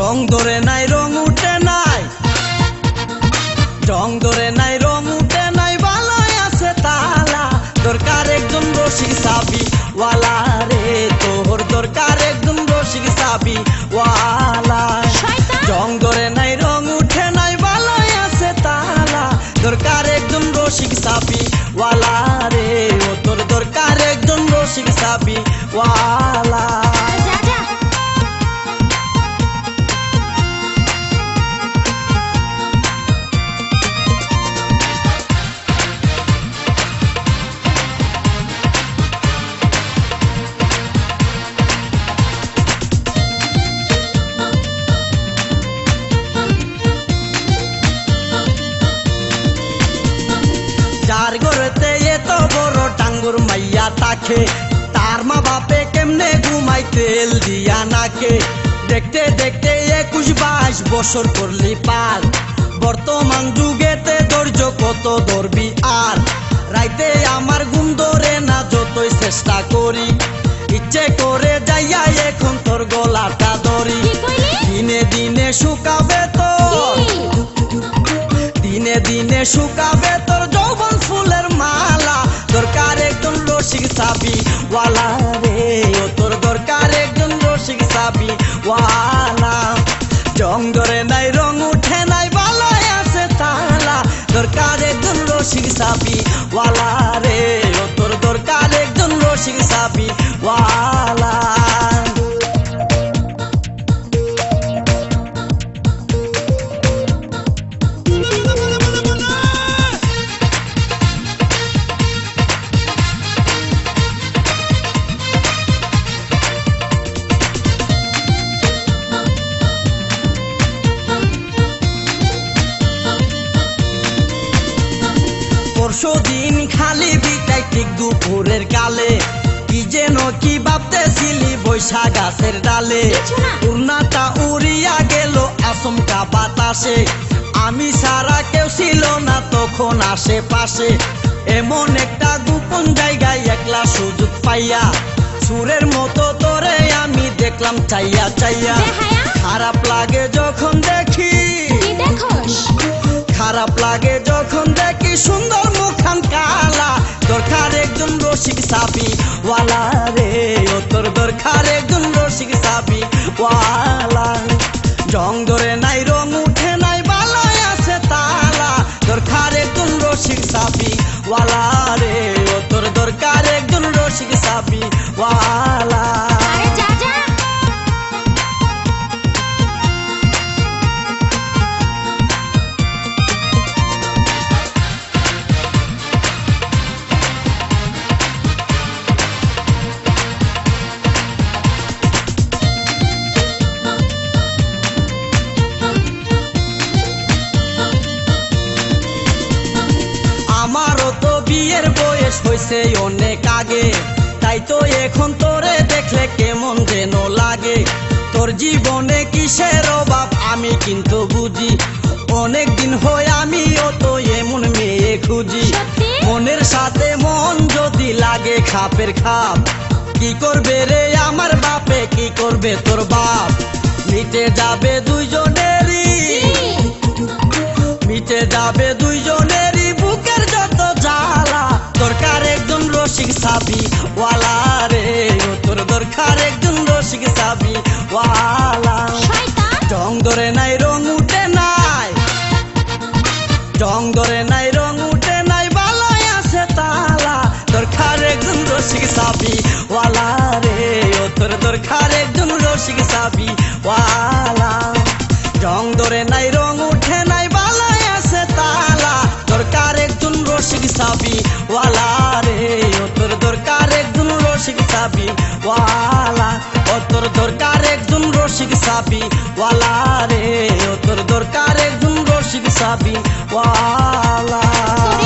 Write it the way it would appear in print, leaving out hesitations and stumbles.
রং ধরে নাই রং উঠে নাই, রং ধরে নাই রং উঠে নাই, বালাই আছে তালা, দরকার একজন রসিক চাবি ওয়ালা রে, তোর দরকার একজন রসিক চাবি ওয়ালা। রং ধরে নাই রং উঠে নাই, বালাই আছে তালা, দরকার একজন রসিক চাবি ওয়ালা রে, ও তোর দরকার একজন রসিক চাবি ওয়ালা। যার ঘরেতে এত বড় টাঙ্গুর মাইয়া তাকে, তার মা বাপে কেমনে ঘুমাই তেল দিয়া নাকে, দেখতে দেখতে 21-22 বছর করলি পার, বর্তমান যুগেতে ধৈর্য কত ধরবি আর, রাইতে আমার ঘুম ধরে না যতই চেষ্টা করি, ইচ্ছে করে যাইয়া এখন তোর গলাটা ধরি, দিনে দিনে শুকাবে তোর, দিনে দিনে শুকাবে তোর যৌবন ফুলের মালা, দরকার একজন রসিক চাবি ওয়ালা রে, ও তোর দরকার একজন রসিক চাবি ওয়ালা। রং ধরে নাই রং উঠে নাই, বালাই আছে তালা, দরকার একজন রসিক চাবি ওয়ালা রে, ও তোর দরকার একজন রসিক চাবি ওয়ালা। পরশুদিন খালি বিটাই ঠিক দুপুরের কালে, কি যেন কি ভাবতেছিলি বৈশা গাছের ডালে, উড়নাটা উড়িয়া গেল আচমকা বাতাসে, আমি সারা কেউ ছিল না তখন আশেপাশে, এমন একটা গোপন জায়গায় একলা সুযোগ পাইয়া, সুরের মতো তোরে আমি দেখলাম চাইয়া চাইয়া, খারাপ লাগে যখন দেখি, খারাপ লাগে যখন দেখি সুন্দর মুখান কালা, দরকার একজন রসিক চাবি ওয়ালা রে, ও তোর দরকার একজন রসিক চাবি ওয়ালা। রং ধরে নাই রং উঠে নাই, বালাই আছে তালা, দরকার একজন রসিক চাবি ওয়ালা রে, ও তোর দরকার একজন রসিক চাবি ওয়ালা। আমারও তো বিয়ের বয়স হয়েছে অনেক আগে, তাই তো এখন তোরে দেখলে কেমন যেন লাগে, তোর জীবনে কিসের অভাব আমি কিন্তু বুঝি, অনেক দিন হয় আমিও তো এমন মেয়ে খুঁজি, মনের সাথে মন যদি লাগে খাপের খাপ, কি করবে রে আমার বাপে, কি করবে তোর বাপ, মিটে যাবে দুইজনেরই, মিটে যাবে দুইজনেরই বুকের যত জ্বালা, দরকার একজন রসিক চাবি ওয়ালা রে, ও তোর দরকার একজন রসিক চাবি ওয়ালা। রং ধরে নাই রং উঠে নাই, রং ধরে নাই রং উঠে নাই, বালাই আছে তালা, দরকার একজন রসিক চাবি ওয়ালা রে, ও তোর দরকার একজন রসিক চাবি ওয়ালা। রং ধরে নাই রং উঠে নাই, বালাই আছে তালা, দরকার একজন রসিক চাবি ওয়ালা রে, ও তোর দরকার একজন রসিক চাবি ওয়ালা, ও তোর দরকার একজন রসিক চাবি ওয়ালা রে, ও তোর দরকার একজন রসিক চাবি ওয়ালা।